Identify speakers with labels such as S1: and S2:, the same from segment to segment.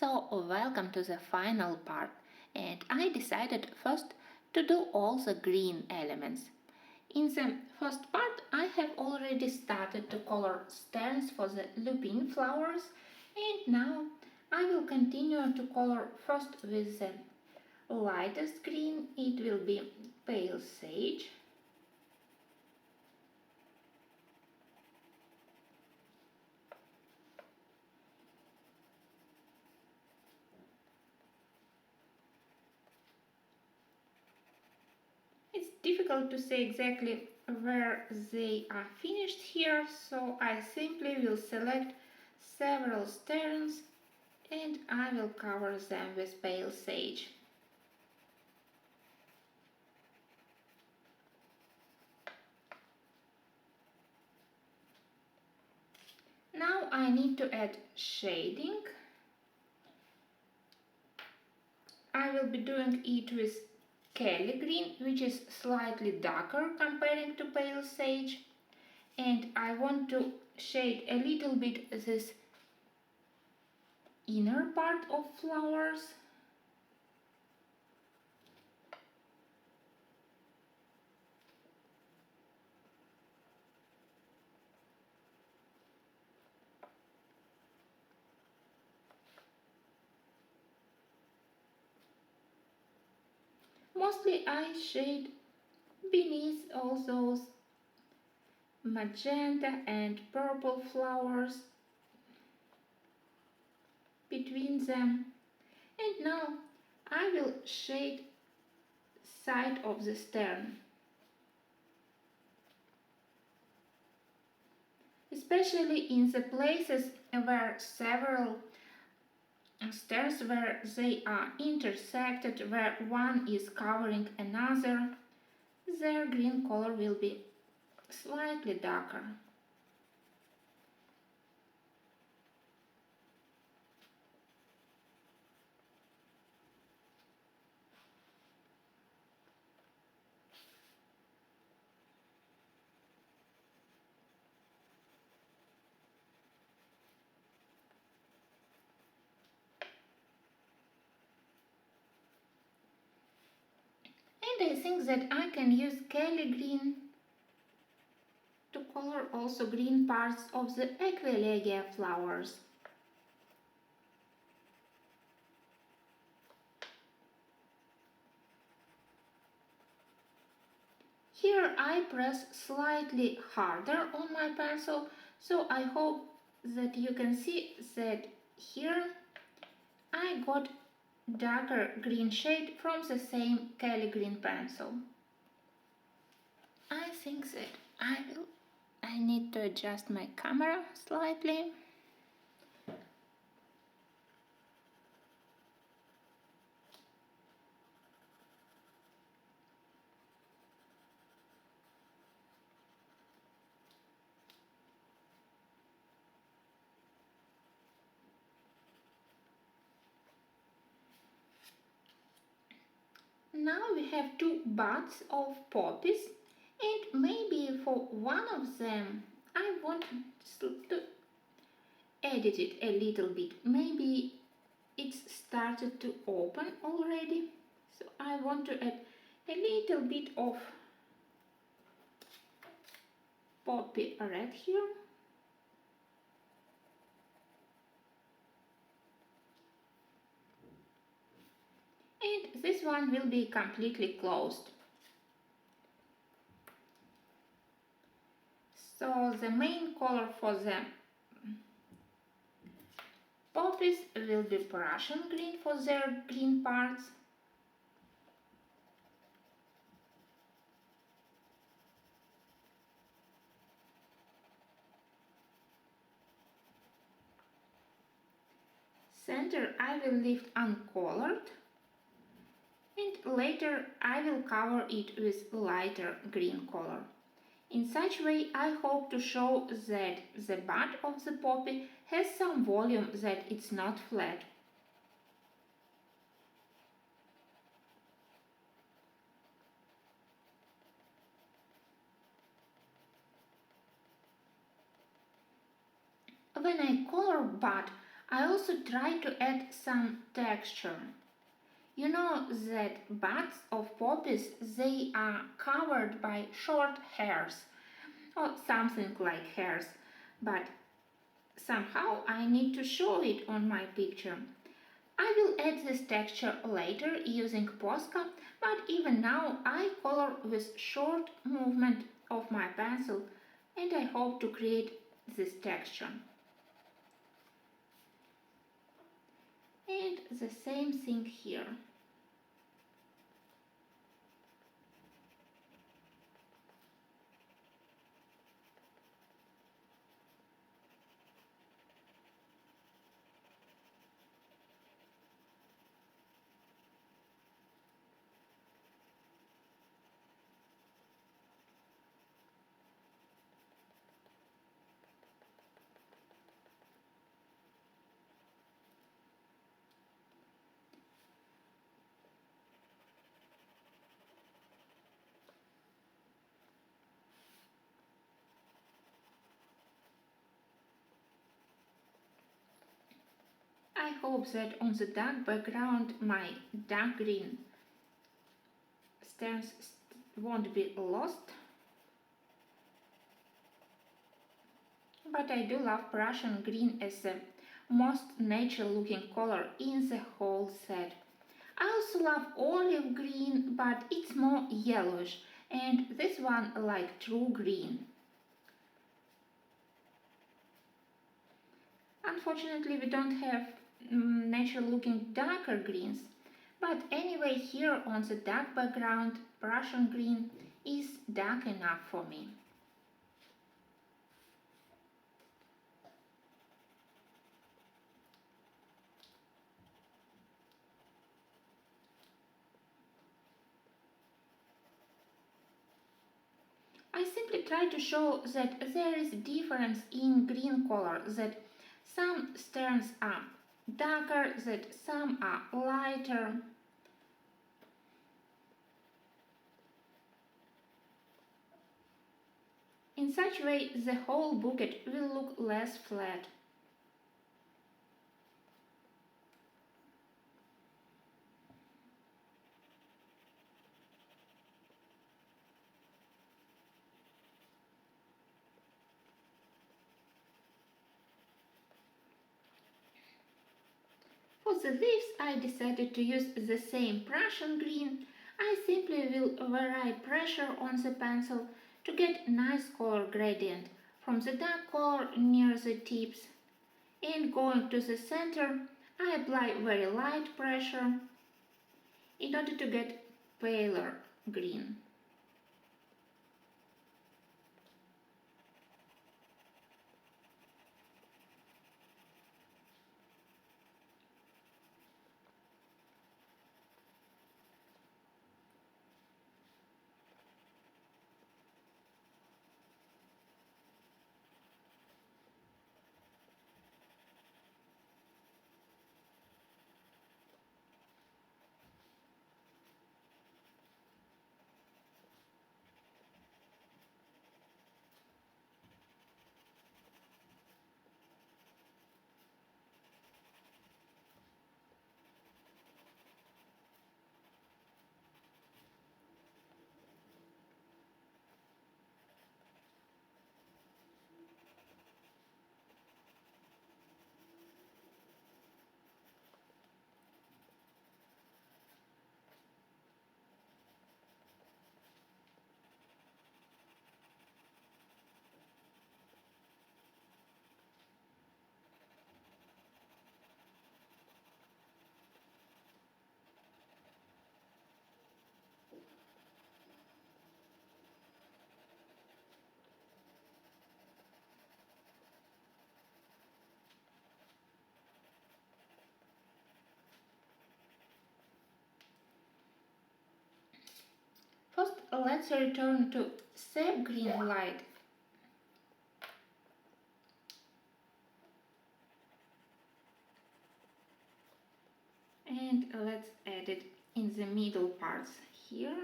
S1: So welcome to the final part, and I decided first to do all the green elements. In the first part I have already started to color stems for the lupin flowers, and now I will continue to color first with the lightest green. It will be pale sage. It's difficult to say exactly where they are finished here, so I simply will select several stems and I will cover them with pale sage. Now I need to add shading. I will be doing it with Kelly green, which is slightly darker comparing to pale sage, and I want to shade a little bit this inner part of flowers. Mostly I shade beneath all those magenta and purple flowers between them, and now I will shade side of the stem, especially in the places where several stems where they are intersected, where one is covering another, their green color will be slightly darker. And I think that I can use Kelly green to color also green parts of the aquilegia flowers. Here I press slightly harder on my pencil, so I hope that you can see that here I got darker green shade from the same Kelly green pencil. I think that I need to adjust my camera slightly. Now we have two buds of poppies, and maybe for one of them I want to edit it a little bit. Maybe it's started to open already, so I want to add a little bit of poppy red here. And this one will be completely closed. So the main color for the poppies will be Prussian green for their green parts. Center I will leave uncolored, and later I will cover it with lighter green color. In such way I hope to show that the bud of the poppy has some volume, that it's not flat. When I color bud, I also try to add some texture. You know that buds of poppies, they are covered by short hairs or something like hairs, but somehow I need to show it on my picture. I will add this texture later using Posca, but even now I color with short movement of my pencil and I hope to create this texture. And the same thing here. I hope that on the dark background my dark green stems won't be lost. But I do love Prussian green as the most natural looking color in the whole set. I also love olive green, but it's more yellowish, and this one like true green. Unfortunately, we don't have natural looking darker greens, but anyway, here on the dark background, Prussian green is dark enough for me. I simply try to show that there is difference in green color, that some strands are darker, that some are lighter. In such way, the whole bouquet will look less flat. For the leaves, I decided to use the same Prussian green. I simply will vary pressure on the pencil to get nice color gradient from the dark color near the tips. And going to the center, I apply very light pressure in order to get paler green. First, let's return to sap green light. And let's add it in the middle parts here.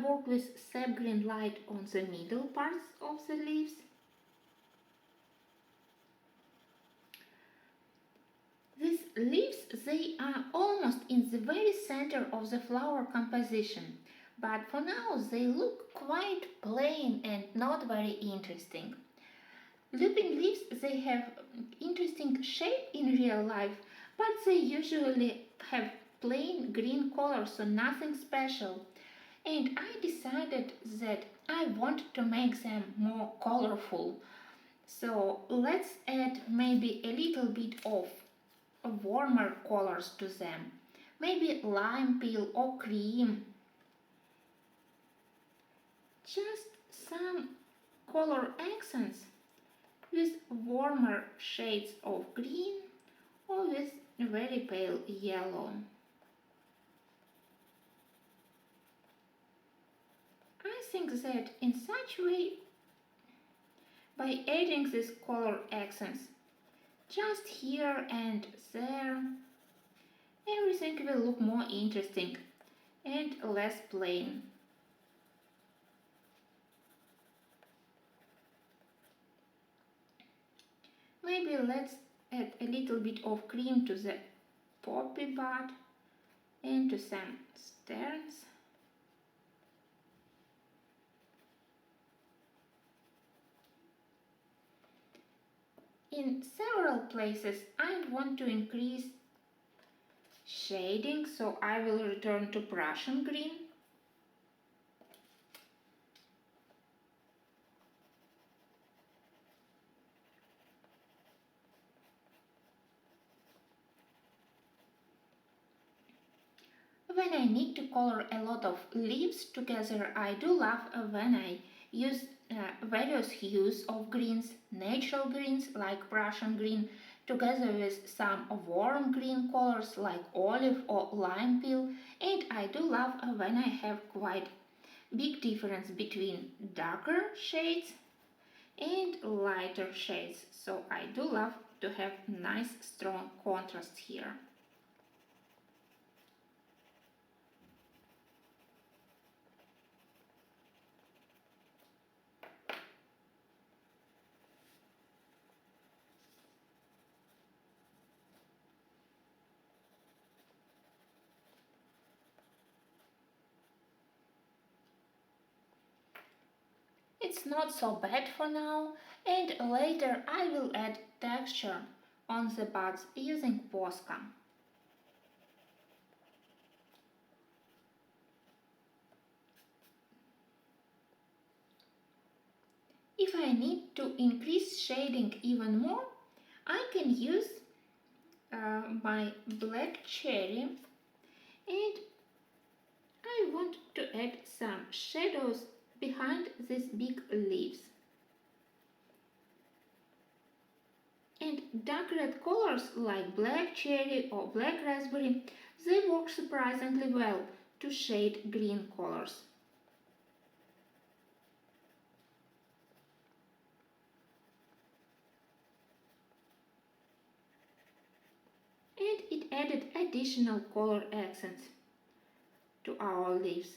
S1: work with sap green light on the middle parts of the leaves. These leaves, they are almost in the very center of the flower composition, but for now they look quite plain and not very interesting. Lupin leaves, they have interesting shape in real life, but they usually have plain green color, so nothing special. And I decided that I want to make them more colorful. So let's add maybe a little bit of warmer colors to them. Maybe lime peel or cream. Just some color accents with warmer shades of green or with very pale yellow. I think that in such way, by adding these color accents just here and there, everything will look more interesting and less plain. Maybe let's add a little bit of cream to the poppy bud and to some sterns. In several places I want to increase shading, so I will return to Prussian green. When I need to color a lot of leaves together, I do love when I use various hues of greens, natural greens like Prussian green, together with some warm green colors like olive or lime peel, and I do love when I have quite big difference between darker shades and lighter shades, so I do love to have nice strong contrast here. It's not so bad for now, and later I will add texture on the buds using Posca. If I need to increase shading even more, I can use my black cherry, and I want to add some shadows behind these big leaves. And dark red colors like black cherry or black raspberry, they work surprisingly well to shade green colors. And it added additional color accents to our leaves.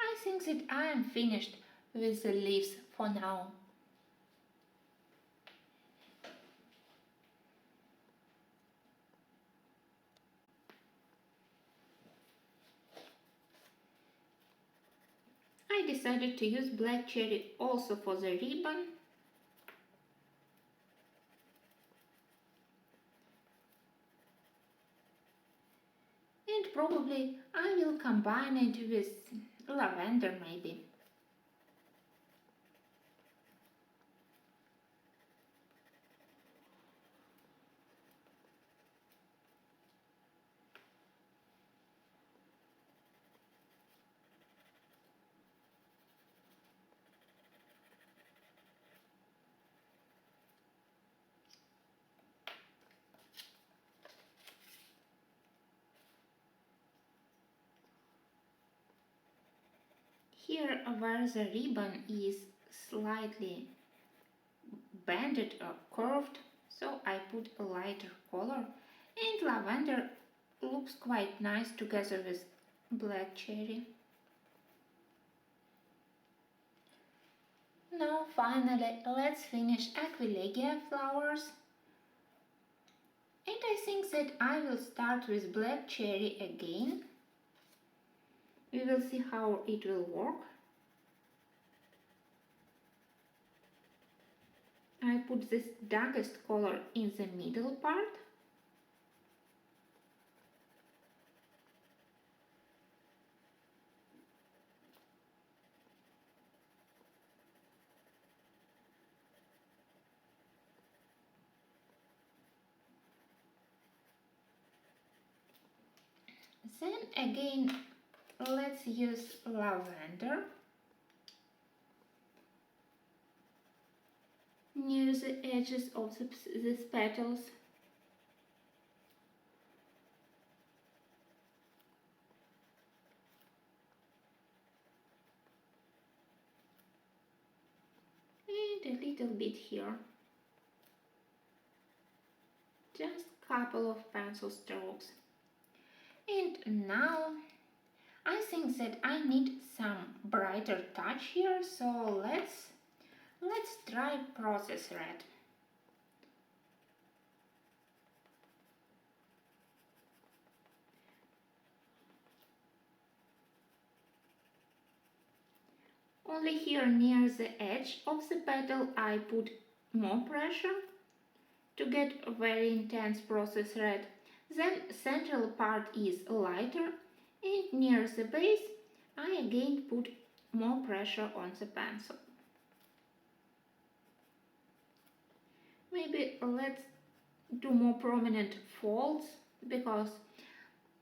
S1: I think that I am finished with the leaves for now. I decided to use black cherry also for the ribbon. And probably I will combine it with lavender maybe. Here where the ribbon is slightly bended or curved, so I put a lighter color, and lavender looks quite nice together with black cherry. Now finally let's finish aquilegia flowers. And I think that I will start with black cherry again. We will see how it will work. I put this darkest color in the middle part. Then again, let's use lavender near the edges of these petals. And a little bit here. Just a couple of pencil strokes. And now I think that I need some brighter touch here, so let's try process red. Only here near the edge of the petal I put more pressure to get a very intense process red. Then central part is lighter, and near the base I again put more pressure on the pencil. Maybe let's do more prominent folds, because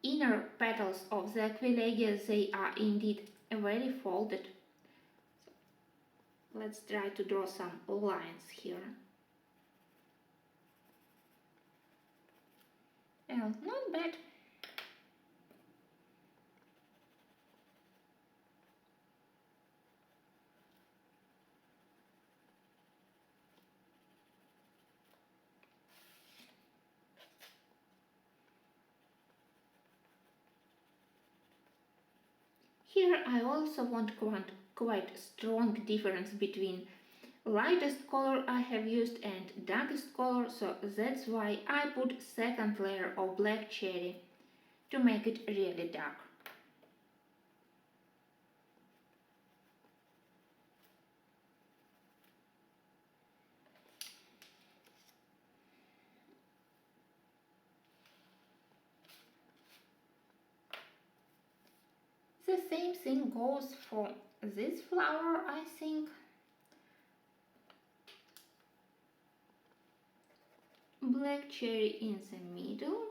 S1: inner petals of the aquilegia, they are indeed very folded. So let's try to draw some lines here. Well, not bad. Here I also want quite strong difference between lightest color I have used and darkest color, so that's why I put second layer of black cherry to make it really dark. The same thing goes for this flower, I think. Black cherry in the middle.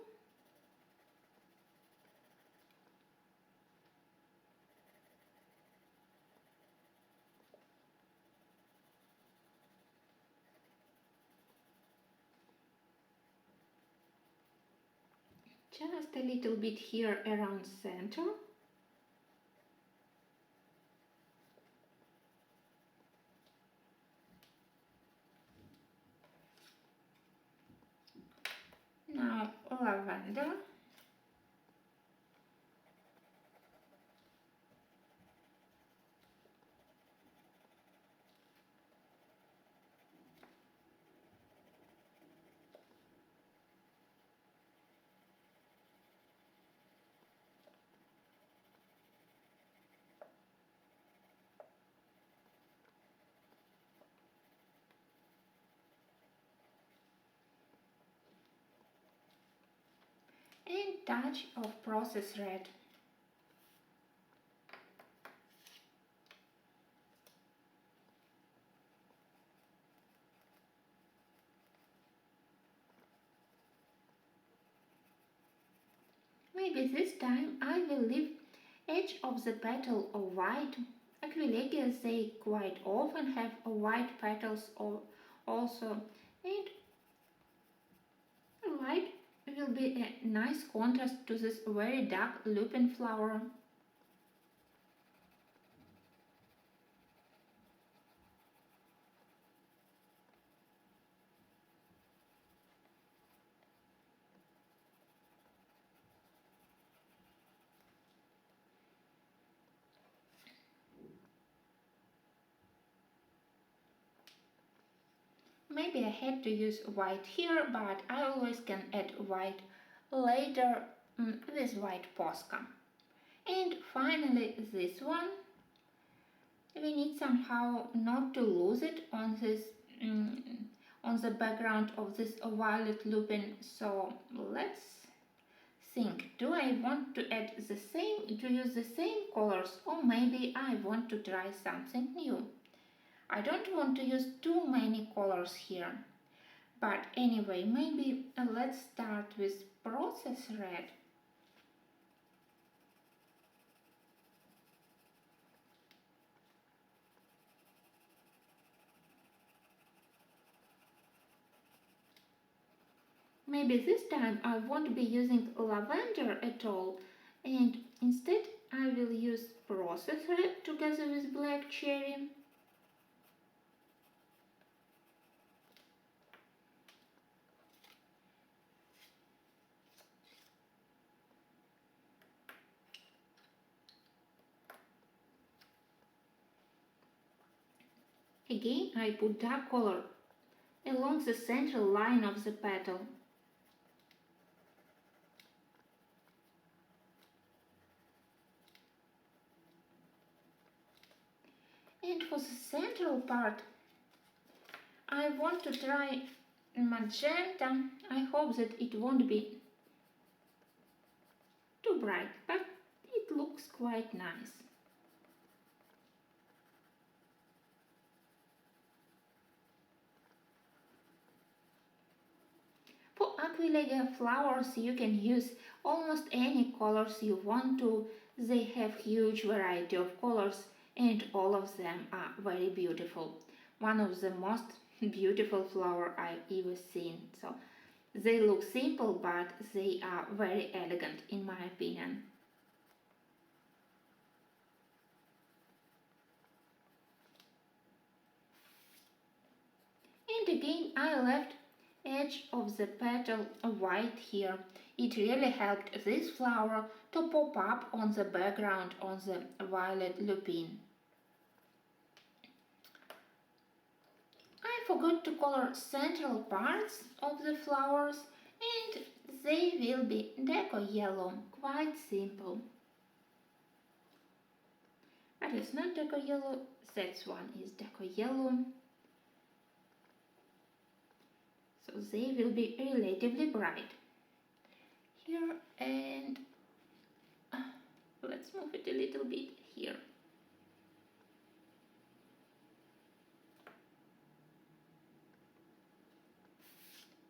S1: Just a little bit here around center. Now lavender. And touch of process red. Maybe this time I will leave edge of the petal white. Aquilegias, they quite often have white petals also, and white will be a nice contrast to this very dark lupin flower. maybe I had to use white here, but I always can add white later with white Posca. And finally this one, we need somehow not to lose it on this on the background of this violet lupin. So let's think, do I want to use the same colors, or maybe I want to try something new? I don't want to use too many colors here. But anyway, maybe let's start with process red. Maybe this time I won't be using lavender at all, and instead I will use process red together with black cherry. Again, I put dark color along the central line of the petal. And for the central part, I want to try magenta. I hope that it won't be too bright, but it looks quite nice. For aquilegia flowers, you can use almost any colors you want to. They have huge variety of colors and all of them are very beautiful. One of the most beautiful flower I've ever seen. So they look simple, but they are very elegant in my opinion. And again I left edge of the petal white here. It really helped this flower to pop up on the background on the violet lupin. I forgot to color central parts of the flowers, and they will be deco yellow, quite simple. But it's not deco yellow, that one is deco yellow. So they will be relatively bright. Here, and let's move it a little bit here.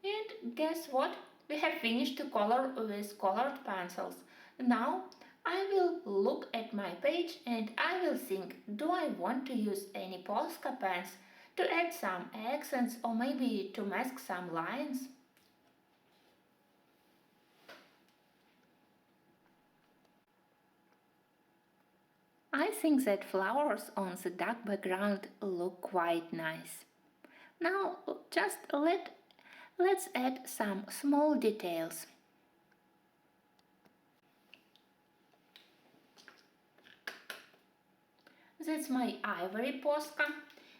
S1: And guess what? We have finished to color with colored pencils. Now I will look at my page and I will think, do I want to use any Posca pens to add some accents or maybe to mask some lines? I think that flowers on the dark background look quite nice. Now just let's add some small details. That's my ivory Posca,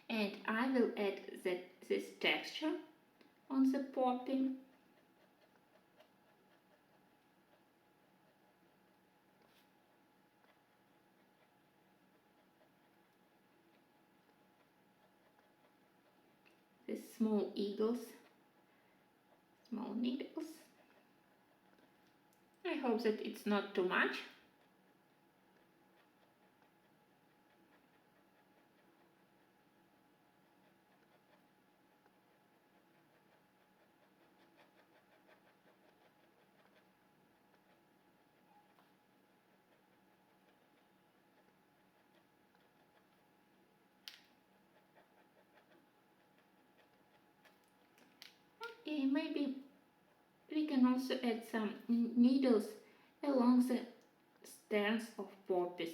S1: and I will add this texture on the poppy. These small eagles, small needles. I hope that it's not too much. Okay, maybe we can also add some needles along the stems of poppies.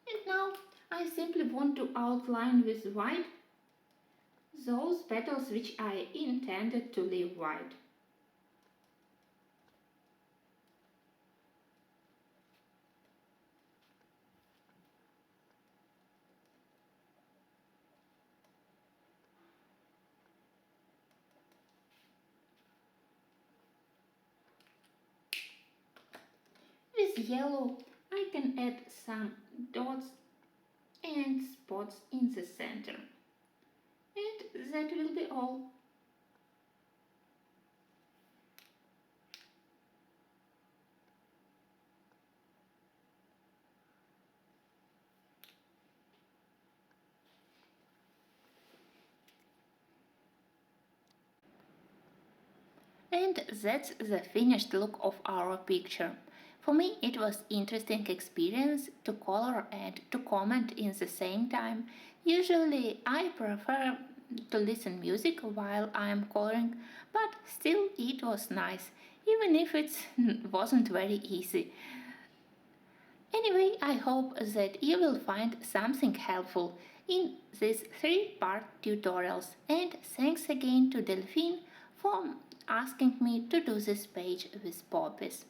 S1: And now I simply want to outline with white those petals which I intended to leave white. With yellow, I can add some dots and spots in the center. And that will be all. And that's the finished look of our picture. For me, it was interesting experience to color and to comment in the same time. Usually, I prefer to listen music while I am coloring, but still, it was nice, even if it wasn't very easy. Anyway, I hope that you will find something helpful in these three-part tutorials, and thanks again to Delphine for asking me to do this page with poppies.